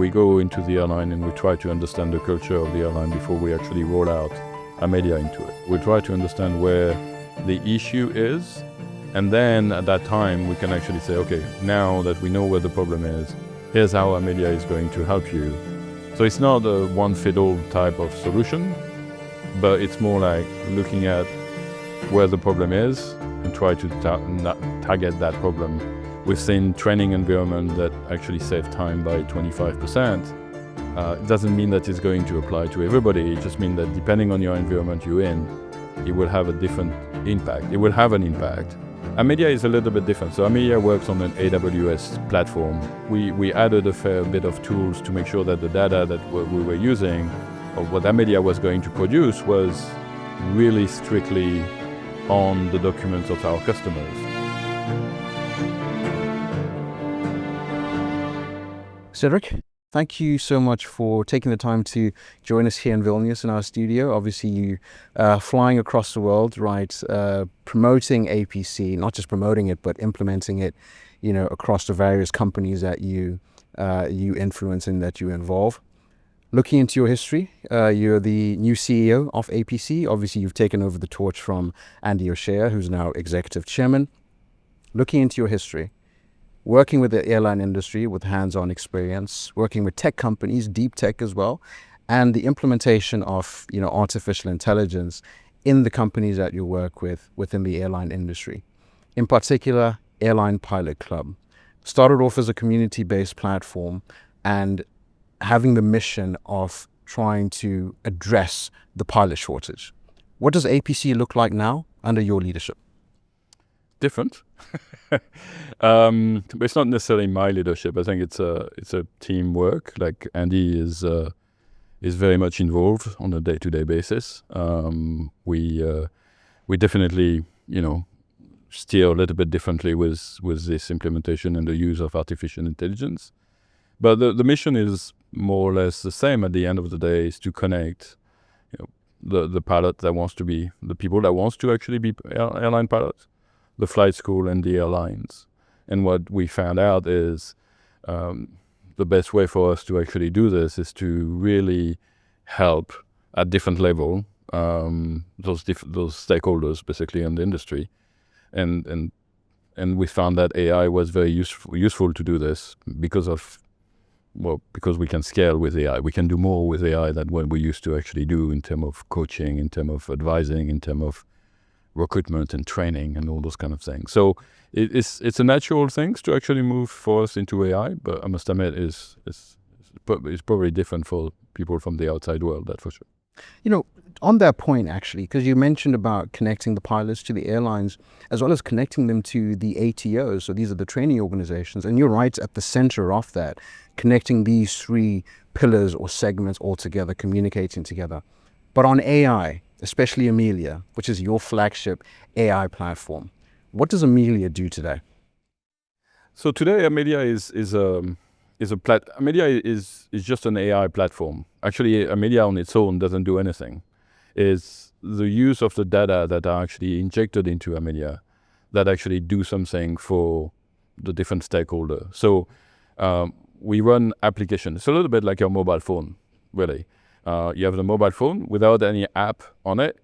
we go into the airline and we try to understand the culture of the airline before we actually roll out Amelia into it. We try to understand where the issue is, and then at that time we can actually say, okay, now that we know where the problem is, here's how Amelia is going to help you. So it's not a one-fit-all type of solution, but it's more like looking at where the problem is and try to target that problem. We've seen training environment that actually save time by 25%. It doesn't mean that it's going to apply to everybody. It just means that depending on your environment you're in, it will have a different impact. It will have an impact. Amelia is a little bit different. So Amelia works on an AWS platform. We added a fair bit of tools to make sure that the data that we were using, or what Amelia was going to produce, was really strictly on the documents of our customers. Cedric, thank you so much for taking the time to join us here in Vilnius in our studio. Obviously, you flying across the world, right? Promoting APC, not just promoting it, but implementing it, across the various companies that you influence and that you involve. Looking into your history, you're the new CEO of APC. Obviously, you've taken over the torch from Andy O'Shea, who's now executive chairman. Looking into your history, working with the airline industry with hands-on experience, working with tech companies, deep tech as well, and the implementation of artificial intelligence in the companies that you work with within the airline industry. In particular, Airline Pilot Club started off as a community-based platform and having the mission of trying to address the pilot shortage. What does APC look like now under your leadership? Different. But it's not necessarily my leadership. I think it's a teamwork. Like Andy is very much involved on a day-to-day basis. We definitely steer a little bit differently with this implementation and the use of artificial intelligence. But the mission is more or less the same at the end of the day, is to connect the pilot that wants to be, the people that wants to actually be airline pilots, the flight school and the airlines. And what we found out is the best way for us to actually do this is to really help at different level those stakeholders basically in the industry. And we found that AI was very useful to do this because we can scale with AI. We can do more with AI than what we used to actually do in terms of coaching, in terms of advising, in terms of recruitment and training and all those kind of things. So it's a natural thing to actually move for us into AI, but I must admit it's probably different for people from the outside world, that's for sure. On that point, actually, because you mentioned about connecting the pilots to the airlines, as well as connecting them to the ATOs, so these are the training organizations, and you're right at the center of that, connecting these three pillars or segments all together, communicating together. But on AI, especially Amelia, which is your flagship AI platform, what does Amelia do today? So today, Amelia is just an AI platform. Actually, Amelia on its own doesn't do anything. It's the use of the data that are actually injected into Amelia that actually do something for the different stakeholders. So we run applications. It's a little bit like your mobile phone, really. You have the mobile phone without any app on it,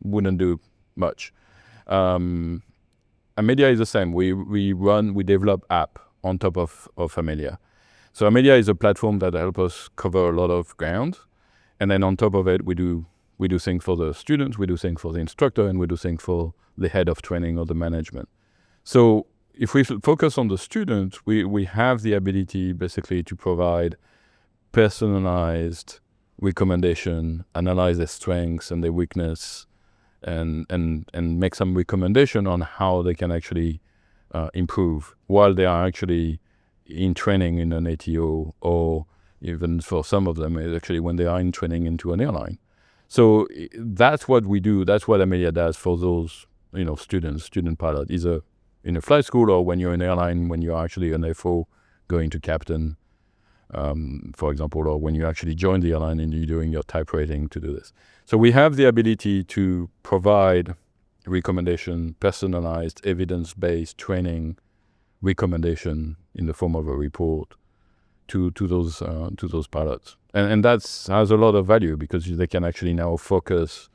wouldn't do much. Amelia is the same. We develop app on top of Amelia. So Amelia is a platform that helps us cover a lot of ground. And then on top of it, we do things for the students, we do things for the instructor, and we do things for the head of training or the management. So if we focus on the student, we have the ability basically to provide personalized recommendation, analyze their strengths and their weakness, and make some recommendation on how they can actually improve while they are actually in training in an ATO, or even for some of them, actually when they are in training into an airline. So that's what we do. That's what Amelia does for those, student pilot, either in a flight school or when you're in airline, when you're actually an FO going to captain, for example, or when you actually join the airline and you're doing your type rating to do this. So we have the ability to provide recommendation, personalized, evidence-based training recommendation in the form of a report to those pilots, and that's has a lot of value because they can actually now focus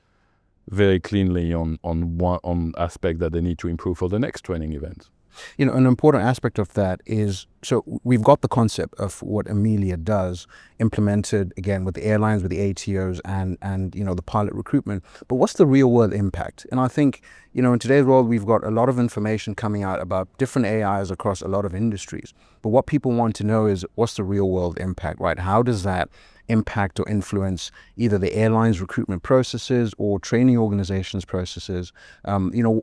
very cleanly on aspect that they need to improve for the next training event. You know, an important aspect of that is, so we've got the concept of what Amelia does implemented again with the airlines, with the ATOs and you know, the pilot recruitment, but what's the real world impact? And I think, you know, in today's world, we've got a lot of information coming out about different AIs across a lot of industries. But what people want to know is what's the real world impact, right? How does that impact or influence either the airlines recruitment processes or training organizations processes? You know,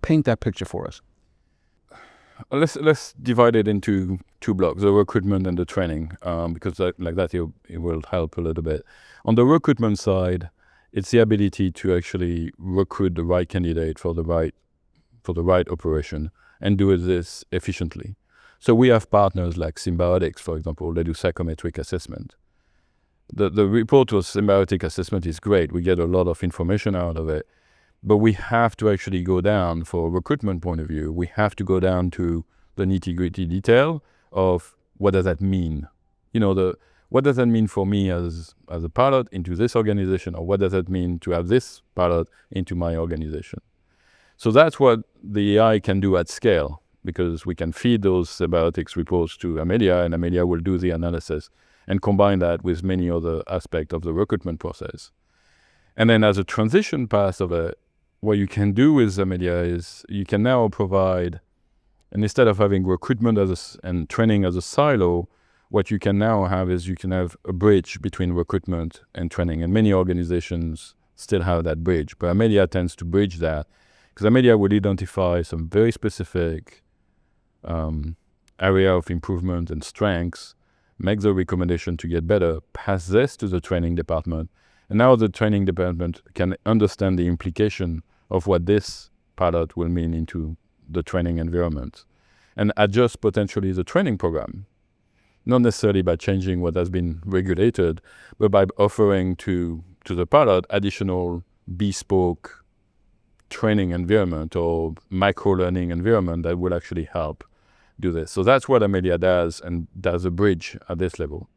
paint that picture for us. Let's divide it into two blocks: the recruitment and the training, because it will help a little bit. On the recruitment side, it's the ability to actually recruit the right candidate for the right operation and do this efficiently. So we have partners like Symbiotics, for example. They do psychometric assessment. The report of symbiotic assessment is great. We get a lot of information out of it. But we have to actually go down, for a recruitment point of view, we have to go down to the nitty-gritty detail of what does that mean? You know, what does that mean for me as a pilot into this organization, or what does that mean to have this pilot into my organization? So that's what the AI can do at scale, because we can feed those symbiotics reports to Amelia, and Amelia will do the analysis and combine that with many other aspects of the recruitment process. And then as a transition path of it, what you can do with Amelia is you can now provide, and instead of having recruitment and training as a silo, what you can now have is you can have a bridge between recruitment and training. And many organizations still have that bridge, but Amelia tends to bridge that, because Amelia will identify some very specific area of improvement and strengths, make the recommendation to get better, pass this to the training department, and now the training department can understand the implication of what this pilot will mean into the training environment and adjust potentially the training program, not necessarily by changing what has been regulated, but by offering to the pilot additional bespoke training environment or micro-learning environment that will actually help do this. So that's what Amelia does, and does a bridge at this level.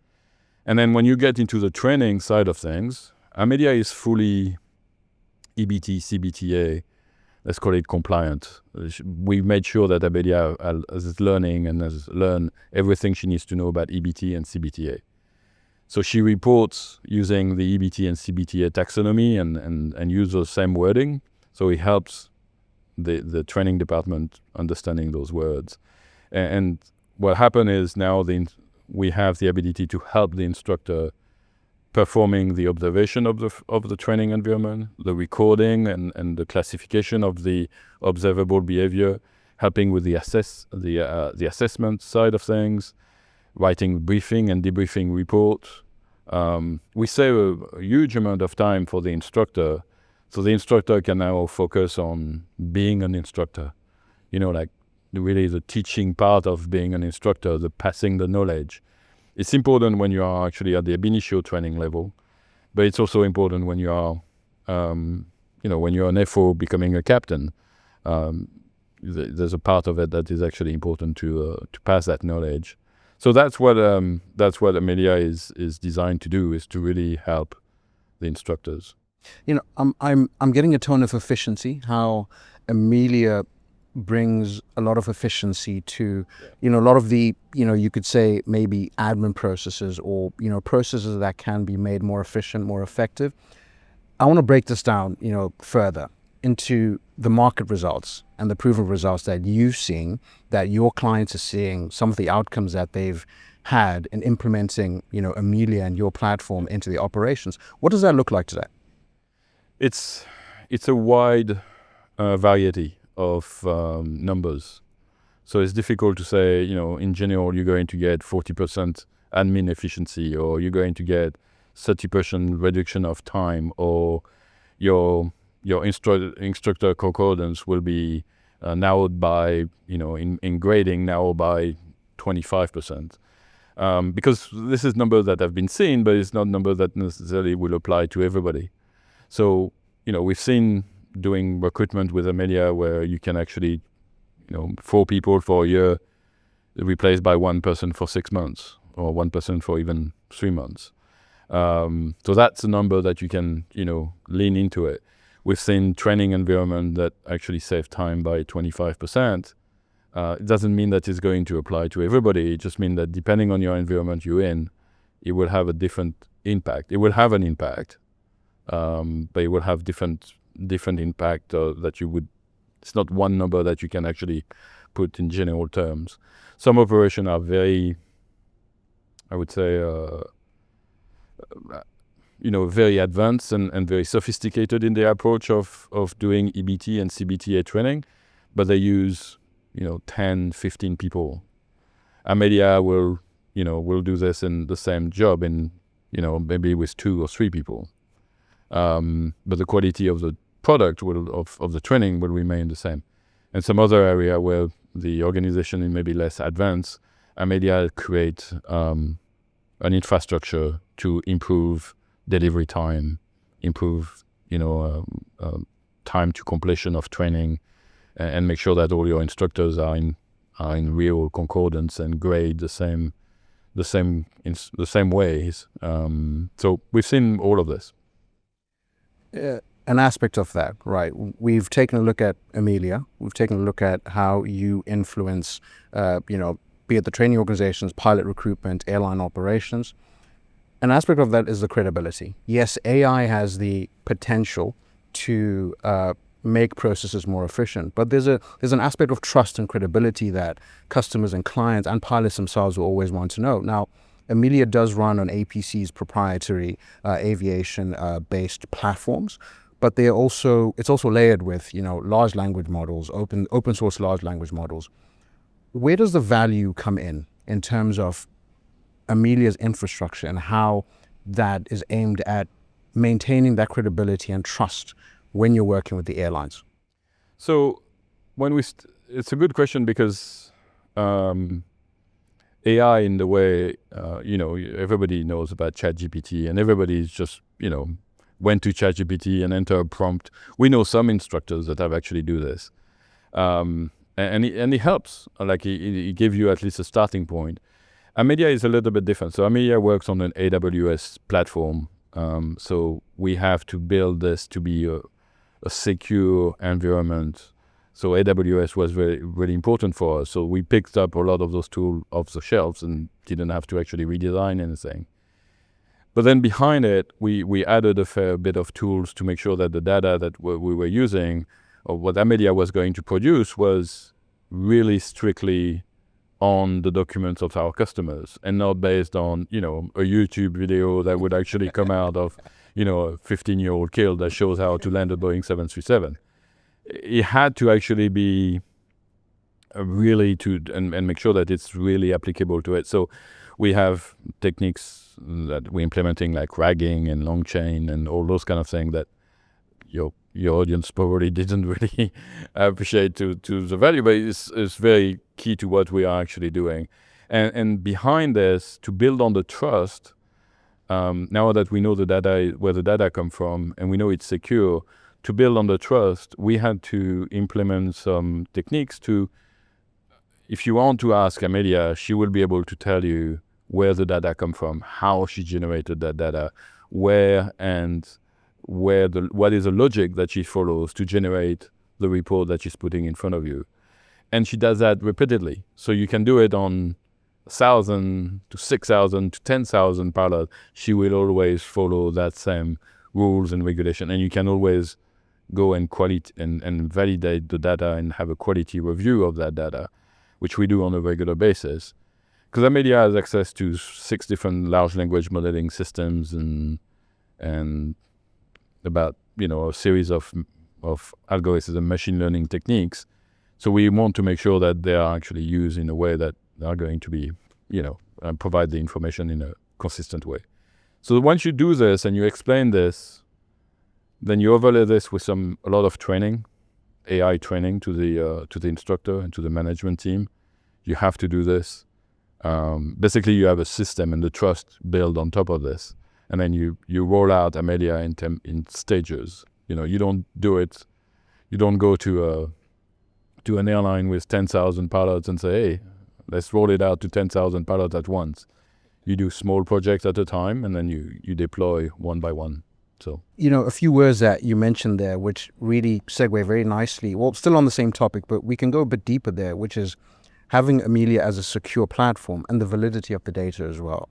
And then when you get into the training side of things, Amelia is fully EBT, CBTA, let's call it compliant. We made sure that Amelia is learning and has learned everything she needs to know about EBT and CBTA. So she reports using the EBT and CBTA taxonomy and use the same wording. So it helps the training department understanding those words. And what happened is now we have the ability to help the instructor performing the observation of the training environment, the recording and the classification of the observable behavior, helping with the assessment side of things, writing briefing and debriefing report. We save a huge amount of time for the instructor, so the instructor can now focus on being an instructor. You know, like really the teaching part of being an instructor, the passing the knowledge. It's important when you are actually at the ab initio training level, but it's also important when you are, when you're an FO becoming a captain. There's a part of it that is actually important to pass that knowledge. So that's what Amelia is designed to do, is to really help the instructors. You know, I'm getting a tone of efficiency. How Amelia brings a lot of efficiency to, you know, a lot of the, you know, you could say maybe admin processes, or, you know, processes that can be made more efficient, more effective. I want to break this down, you know, further into the market results and the proven results that you've seen, that your clients are seeing, some of the outcomes that they've had in implementing, you know, Amelia and your platform into the operations. What does that look like today? It's a wide variety of numbers. So it's difficult to say, you know, in general, you're going to get 40% admin efficiency, or you're going to get 30% reduction of time, or your instructor concordance will be narrowed by, you know, in grading now by 25%. Because this is numbers that have been seen, but it's not numbers that necessarily will apply to everybody. So, you know, we've seen doing recruitment with Amelia where you can actually, you know, 4 people for a year replaced by 1 person for 6 months. or 1% for even 3 months. So that's a number that you can, lean into it. We've seen training environment that actually save time by 25%. It doesn't mean that it's going to apply to everybody. It just means that depending on your environment you're in, it will have a different impact. It will have an impact, but it will have different impact that you would. It's not one number that you can actually put in general terms. Some operations are very, I would say, very advanced and very sophisticated in their approach of doing EBT and CBTA training, but they use 10, 15 people. Amelia will do this in the same job in maybe with 2 or 3 people, but the quality of the product of the training will remain the same. And some other area where the organization is maybe less advanced, Amelia create an infrastructure to improve delivery time, improve time to completion of training, and make sure that all your instructors are in real concordance and grade the same ways. So we've seen all of this. An aspect of that, right? We've taken a look at Amelia. We've taken a look at how you influence, be it the training organizations, pilot recruitment, airline operations. An aspect of that is the credibility. Yes, AI has the potential to make processes more efficient, but there's an aspect of trust and credibility that customers and clients and pilots themselves will always want to know. Now, Amelia does run on APC's proprietary aviation based platforms, but it's also layered with large language models, open source large language models. Where does the value come in terms of Amelia's infrastructure and how that is aimed at maintaining that credibility and trust when you're working with the airlines? So it's a good question because AI, in the way, everybody knows about ChatGPT, and everybody's just, went to ChatGPT and enter a prompt. We know some instructors that have actually do this, and it helps. Like it gives you at least a starting point. Amelia is a little bit different. So Amelia works on an AWS platform. So we have to build this to be a secure environment. So AWS was very, really important for us. So we picked up a lot of those tools off the shelves and didn't have to actually redesign anything. But then behind it, we added a fair bit of tools to make sure that the data that we were using, or what Amelia was going to produce, was really strictly on the documents of our customers and not based on, a YouTube video that would actually come out of, a 15-year-old kid that shows how to land a Boeing 737. It had to actually be really and make sure that it's really applicable to it. So we have techniques that we're implementing, like ragging and long chain and all those kind of things that your audience probably didn't really appreciate to the value, but it's very key to what we are actually doing. And behind this, to build on the trust, now that we know the data, where the data come from, and we know it's secure, to build on the trust, we had to implement some techniques to, if you want to ask Amelia, she will be able to tell you where the data come from, how she generated that data, what is the logic that she follows to generate the report that she's putting in front of you. And she does that repeatedly. So you can do it on 1,000 to 6,000 to 10,000 pilots. She will always follow that same rules and regulation. And you can always go and validate the data and have a quality review of that data, which we do on a regular basis. Because Amelia has access to 6 different large language modeling systems and about a series of algorithms and machine learning techniques. So we want to make sure that they are actually used in a way that are going to be, provide the information in a consistent way. So once you do this and you explain this, then you overlay this with a lot of training, AI training to the instructor and to the management team. You have to do this. Basically, you have a system and the trust built on top of this, and then you roll out Amelia in stages. You don't do it. You don't go to an airline with 10,000 pilots and say, "Hey, let's roll it out to 10,000 pilots at once." You do small projects at a time, and then you deploy one by one. So, a few words that you mentioned there, which really segue very nicely. Well, still on the same topic, but we can go a bit deeper there, which is having Amelia as a secure platform and the validity of the data as well.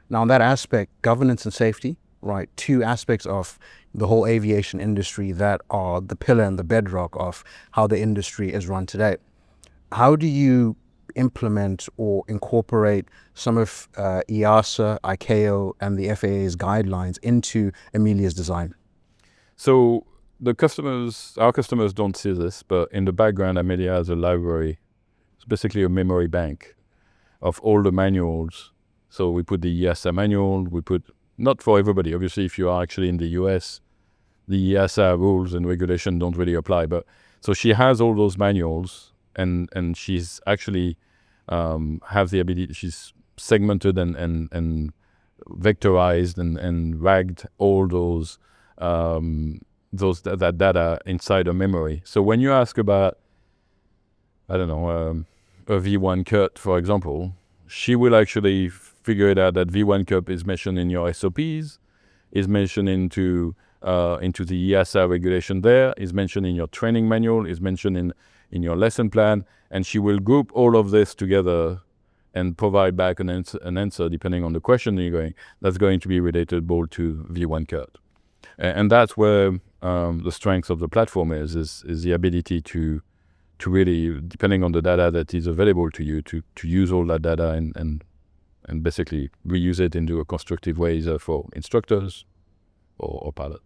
Now, on that aspect, governance and safety, right? Two aspects of the whole aviation industry that are the pillar and the bedrock of how the industry is run today. How do you implement or incorporate some of EASA, ICAO, and the FAA's guidelines into Amelia's design? So our customers don't see this, but in the background, Amelia has a library. It's basically a memory bank of all the manuals. So we put the EASA manual, not for everybody. Obviously, if you are actually in the US, the EASA rules and regulation don't really apply. But so she has all those manuals, and she's actually have the ability. She's segmented and vectorized and ragged all that data inside a memory. So when you ask about, I don't know, a V1 cut, for example, she will actually figure it out that V1 cut is mentioned in your SOPs, is mentioned into the EASA regulation there, is mentioned in your training manual, is mentioned in your lesson plan, and she will group all of this together and provide back an answer depending on the question you're going. That's going to be relatable to V1 cut. And that's where the strength of the platform is the ability to really, depending on the data that is available to you, to use all that data and basically reuse it into a constructive way, either for instructors or pilot.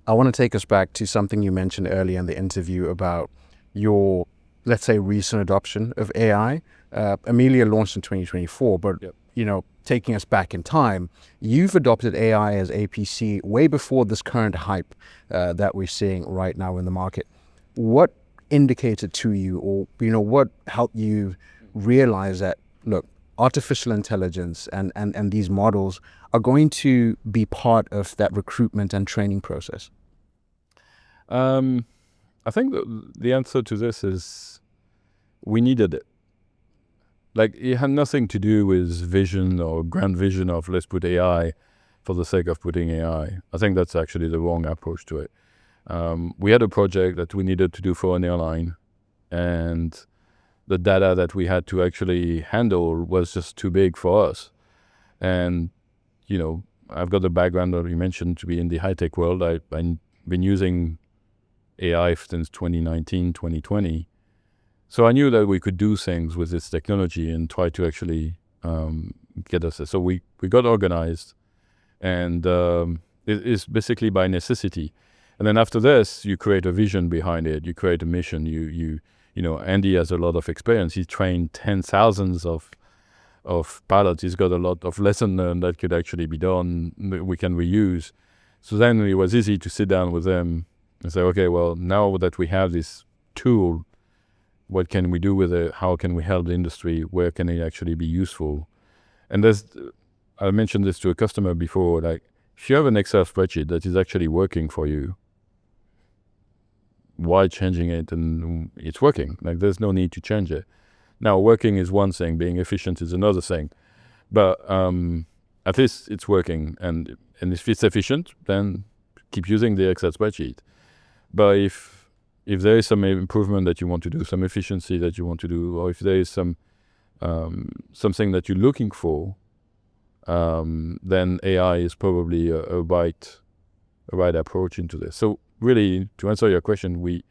I want to take us back to something you mentioned earlier in the interview about your, let's say, recent adoption of AI. Amelia launched in 2024, but Yep. Taking us back in time, you've adopted AI as APC way before this current hype that we're seeing right now in the market. What indicated to you, or what helped you realize that, look, artificial intelligence and these models are going to be part of that recruitment and training process? I think the answer to this is we needed it. Like, it had nothing to do with vision or grand vision of let's put AI for the sake of putting AI. I think that's actually the wrong approach to it. We had a project that we needed to do for an airline, and the data that we had to actually handle was just too big for us. And, I've got the background that you mentioned to be in the high-tech world. I've been using AI since 2019, 2020. So I knew that we could do things with this technology and try to actually get us there. So we got organized, and it is basically by necessity. And then after this, you create a vision behind it. You create a mission. Andy has a lot of experience. He trained 10,000s of pilots. He's got a lot of lesson learned that could actually be done. We can reuse. So then it was easy to sit down with them and say, okay, well, now that we have this tool, what can we do with it? How can we help the industry? Where can it actually be useful? And I mentioned this to a customer before, like, if you have an Excel spreadsheet that is actually working for you, why changing it? And it's working. Like, there's no need to change it. Now, working is one thing, being efficient is another thing. But at least it's working. And if it's efficient, then keep using the Excel spreadsheet. But if there is some improvement that you want to do, some efficiency that you want to do, or if there is something that you're looking for, then AI is probably a right approach into this. So really, to answer your question,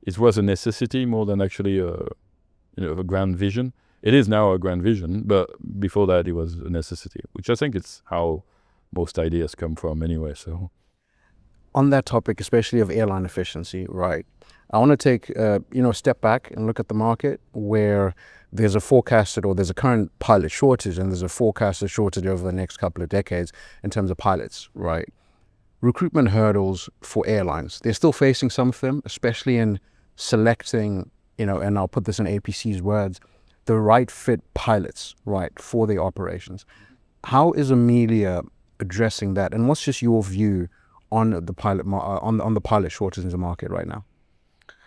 it was a necessity more than actually a grand vision. It is now a grand vision, but before that, it was a necessity, which I think it's how most ideas come from anyway. So, on that topic, especially of airline efficiency, right? I want to take a step back and look at the market where there's a forecasted, or there's a current pilot shortage, and there's a forecasted shortage over the next couple of decades in terms of pilots, right? Recruitment hurdles for airlines, they're still facing some of them, especially in selecting, and I'll put this in APC's words, the right fit pilots, right, for the operations. How is Amelia addressing that? And what's just your view on the pilot on the pilot shortage in the market right now?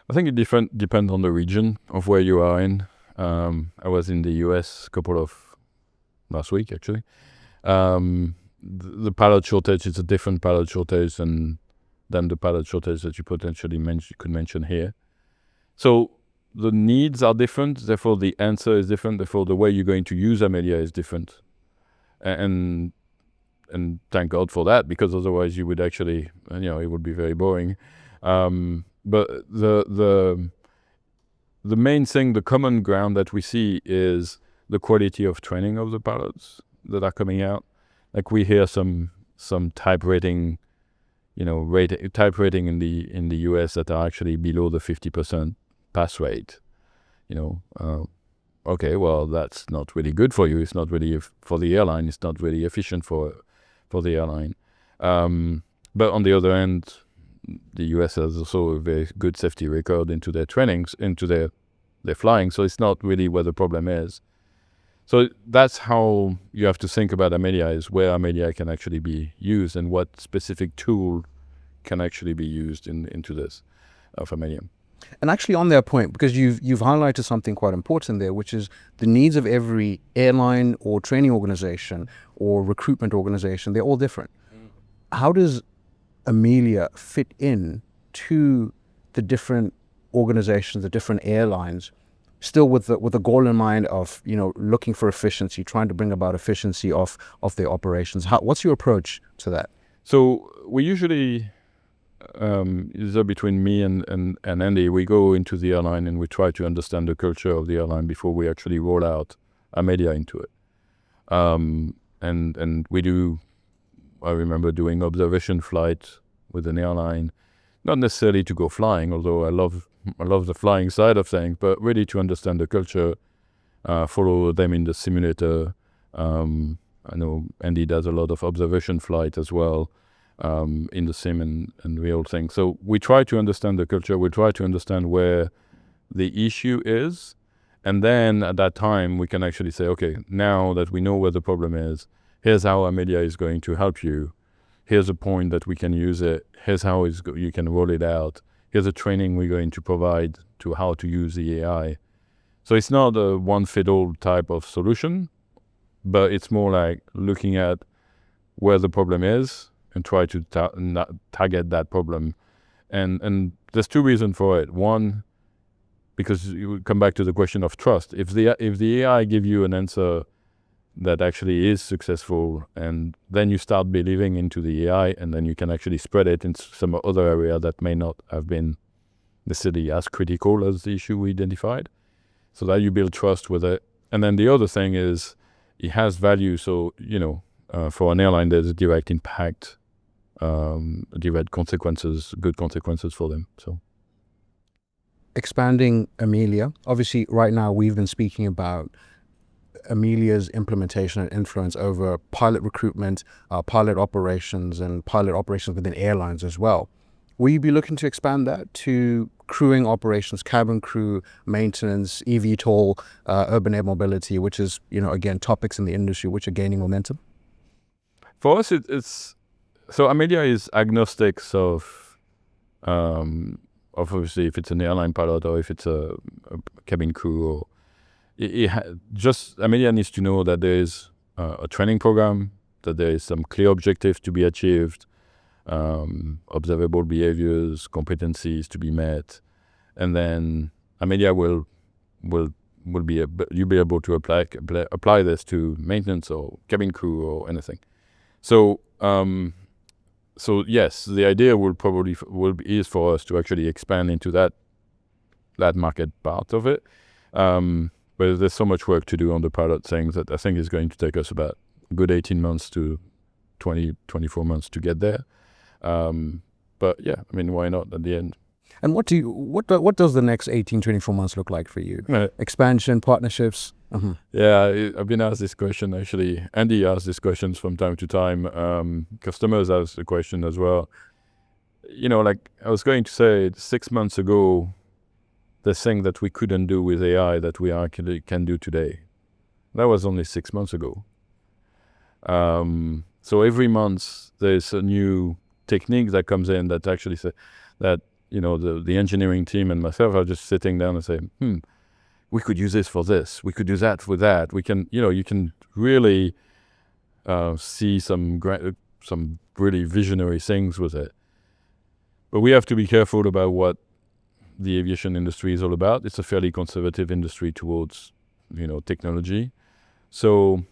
I think it depends on the region of where you are in. I was in the US a couple of last week actually. The pilot shortage is a different pilot shortage than the pilot shortage that you potentially could mention here. So the needs are different, therefore the answer is different, therefore the way you're going to use Amelia is different. And thank God for that, because otherwise you would actually, it would be very boring. But the main thing, the common ground that we see is the quality of training of the pilots that are coming out. Like we hear some type rating, type rating in the US that are actually below the 50% pass rate. Okay, well, that's not really good for you. It's not really for the airline. It's not really efficient for the airline. But on the other hand, the US has also a very good safety record into their trainings, into their flying. So it's not really where the problem is. So that's how you have to think about Amelia, is where Amelia can actually be used and what specific tool can actually be used into this of Amelia. And actually on that point, because you've highlighted something quite important there, which is the needs of every airline or training organization or recruitment organization, they're all different. How does Amelia fit in to the different organizations, the different airlines, still with the goal in mind of, looking for efficiency, trying to bring about efficiency of their operations? What's your approach to that? So we usually, either between me and Andy, we go into the airline and we try to understand the culture of the airline before we actually roll out Amelia into it. And we do, I remember doing observation flight with an airline, not necessarily to go flying, although I love the flying side of things, but really to understand the culture, follow them in the simulator. I know Andy does a lot of observation flight as well, in the sim and real thing. So we try to understand the culture, we try to understand where the issue is, and then at that time we can actually say, okay, now that we know where the problem is, here's how Amelia is going to help you. Here's a point that we can use it. Here's how you can roll it out. Here's a training we're going to provide to how to use the AI. So it's not a one-fit-all type of solution, but it's more like looking at where the problem is and try to target that problem. And there's two reasons for it. One, because you come back to the question of trust. If the AI give you an answer that actually is successful, and then you start believing into the AI, and then you can actually spread it into some other area that may not have been necessarily as critical as the issue we identified. So that you build trust with it. And then the other thing is it has value. So, for an airline, there's a direct impact, direct consequences, good consequences for them. So expanding Amelia, obviously right now we've been speaking about Amelia's implementation and influence over pilot recruitment, pilot operations, and pilot operations within airlines as well. Will you be looking to expand that to crewing operations, cabin crew, maintenance, eVTOL, urban air mobility, which is, again, topics in the industry which are gaining momentum? For us, it's so Amelia is agnostic of obviously if it's an airline pilot or if it's a cabin crew, or just Amelia needs to know that there is a training program, that there is some clear objectives to be achieved, observable behaviors, competencies to be met, and then Amelia will be you'll be able to apply this to maintenance or cabin crew or anything. So yes, the idea is for us to actually expand into that market part of it. But there's so much work to do on the pilot things that I think is going to take us about a good 18 months to 24 months to get there. But yeah, why not at the end? And what does the next 18, 24 months look like for you? Expansion, partnerships? Uh-huh. Yeah, I've been asked this question actually. Andy asks these questions from time to time. Customers ask the question as well. Like I was going to say, 6 months ago, the thing that we couldn't do with AI that we actually can do today. That was only 6 months ago. So every month there's a new technique that comes in that actually say that, the engineering team and myself are just sitting down and say, we could use this for this, we could do that for that. We can, you can really see some really visionary things with it. But we have to be careful about what the aviation industry is all about. It's a fairly conservative industry towards, technology. So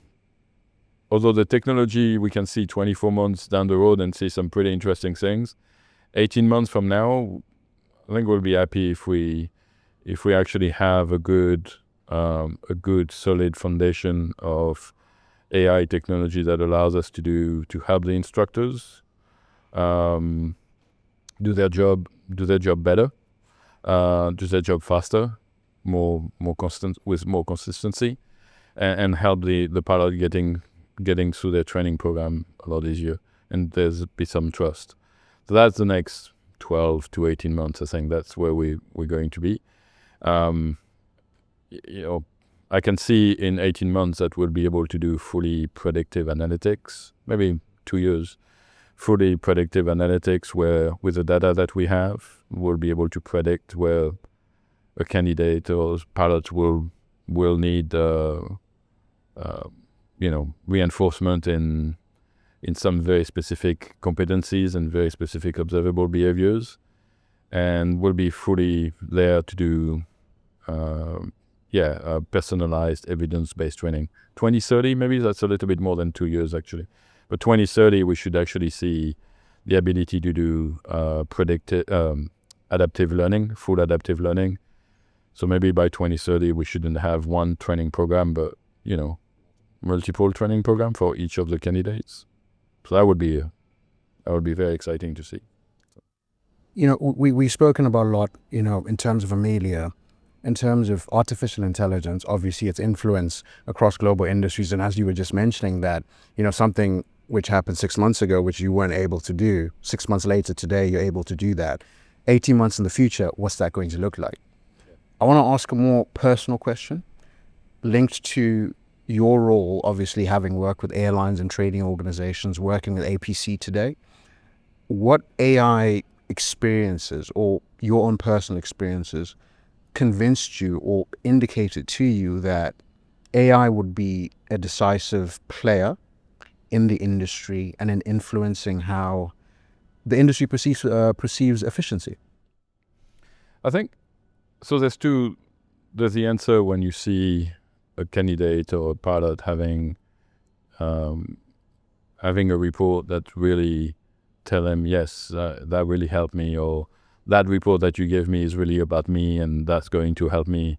although the technology, we can see 24 months down the road and see some pretty interesting things, 18 months from now, I think we'll be happy if we actually have a good solid foundation of AI technology that allows us to help the instructors do their job better, do their job faster, more consistency, and help the pilot getting through their training program a lot easier, and there's be some trust. So that's the next 12 to 18 months. I think that's where we're going to be. I can see in 18 months that we'll be able to do fully predictive analytics, maybe 2 years, fully predictive analytics where with the data that we have, we'll be able to predict where a candidate or pilot will need reinforcement in some very specific competencies and very specific observable behaviors, and we'll be fully there to do personalized evidence-based training. 2030, maybe that's a little bit more than 2 years actually, but 2030 we should actually see the ability to do predictive adaptive learning, full adaptive learning. So maybe by 2030 we shouldn't have one training program, but multiple training program for each of the candidates. So that would be very exciting to see. We've spoken about a lot, in terms of Amelia, in terms of artificial intelligence, obviously its influence across global industries. And as you were just mentioning that, something which happened 6 months ago, which you weren't able to do, 6 months later today, you're able to do that. 18 months in the future, what's that going to look like? Yeah. I want to ask a more personal question linked to your role, obviously having worked with airlines and trading organizations, working with APC today. What AI experiences or your own personal experiences convinced you or indicated to you that AI would be a decisive player in the industry and in influencing how the industry perceives efficiency? I think, so there's the answer when you see a candidate or a pilot having a report that really tell them, yes, that really helped me, or that report that you gave me is really about me and that's going to help me,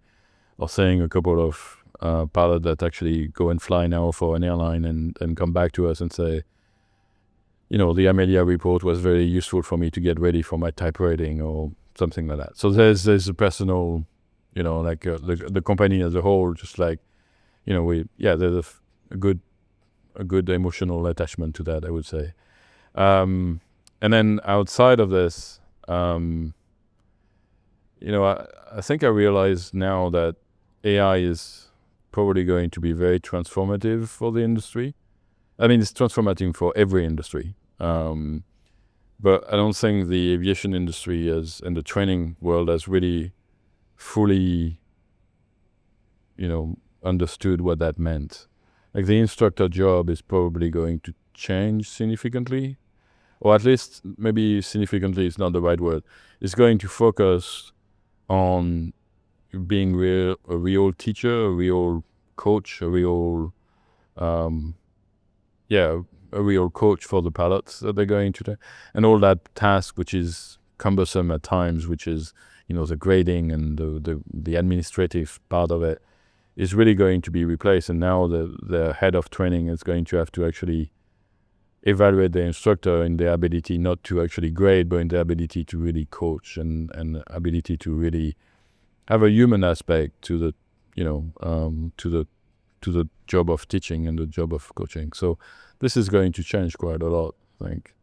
or saying a couple of pilots that actually go and fly now for an airline and come back to us and say, the Amelia report was very useful for me to get ready for my type rating or something like that. So there's a personal, like the company as a whole, just like, there's a good emotional attachment to that, I would say. And then outside of this, I think I realize now that AI is probably going to be very transformative for the industry. I mean, it's transformative for every industry. But I don't think the aviation industry and the training world has really fully, understood what that meant. Like the instructor job is probably going to change significantly, or at least maybe significantly is not the right word. It's going to focus on being a real teacher, a real coach, a real coach for the pilots that they're going to do. And all that task, which is cumbersome at times, which is, the grading and the administrative part of it, is really going to be replaced. And now the head of training is going to have to actually evaluate the instructor in their ability not to actually grade, but in their ability to really coach and ability to really have a human aspect to the job of teaching and the job of coaching. So this is going to change quite a lot, I think.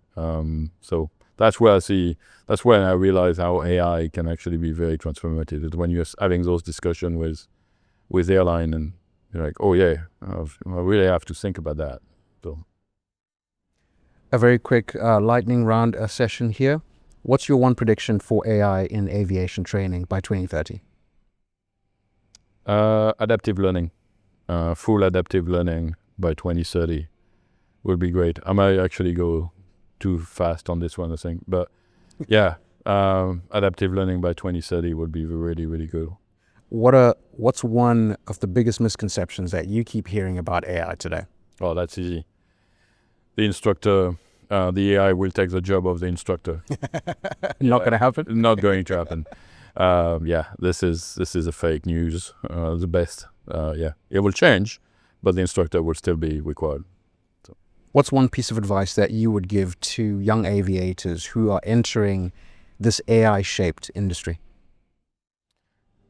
So that's where that's when I realize how AI can actually be very transformative. It's when you're having those discussions with airline and you're like, oh yeah, I really have to think about that. So a very quick lightning round session here. What's your one prediction for AI in aviation training by 2030? Adaptive learning, full adaptive learning by 2030 would be great. I might actually go too fast on this one, I think. But yeah, adaptive learning by 2030 would be really, really good. What's one of the biggest misconceptions that you keep hearing about AI today? Oh, that's easy. The instructor, the AI will take the job of the instructor. Not going to happen? Not going to happen. This is a fake news. The best. It will change, but the instructor will still be required. So. What's one piece of advice that you would give to young aviators who are entering this AI-shaped industry?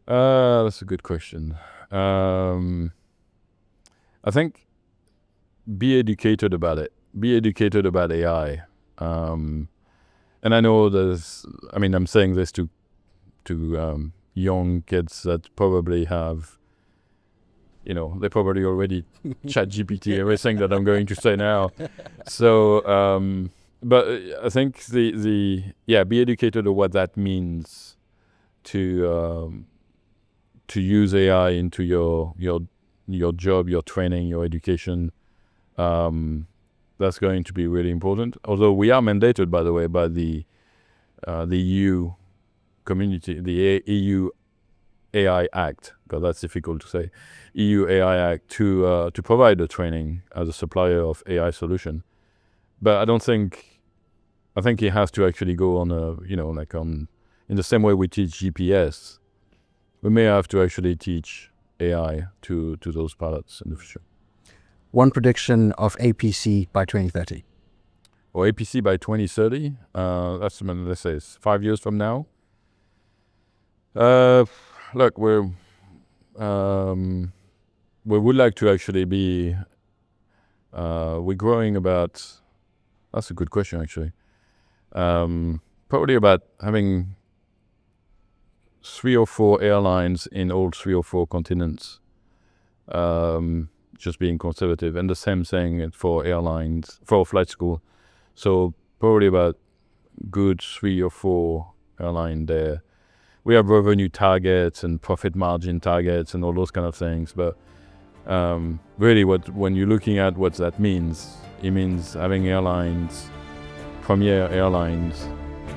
That's a good question. I think be educated about it. Be educated about AI. And I know I'm saying this to young kids that probably have, they probably already chat GPT everything that I'm going to say now. So, but I think be educated of what that means to use AI into your job, your training, your education. That's going to be really important. Although we are mandated, by the way, by the EU community, the EU AI Act, because that's difficult to say, EU AI Act, to provide the training as a supplier of AI solution. But I think it has to actually go on in the same way we teach GPS, we may have to actually teach AI to those pilots in the future. One prediction of APC by 2030. Or APC by 2030, let's say it's 5 years from now. Look, we would like to actually be, we're growing about, that's a good question actually, probably about having 3 or 4 airlines in all 3 or 4 continents. Just being conservative, and the same thing for airlines, for flight school. So probably about good 3 or 4 airlines there. We have revenue targets and profit margin targets and all those kind of things. But really, when you're looking at what that means, it means having airlines, premier airlines,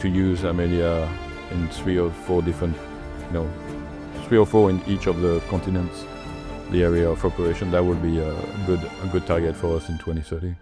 to use Amelia in 3 or 4 different, 3 or 4 in each of the continents. The area of operation, that would be a good target for us in 2030.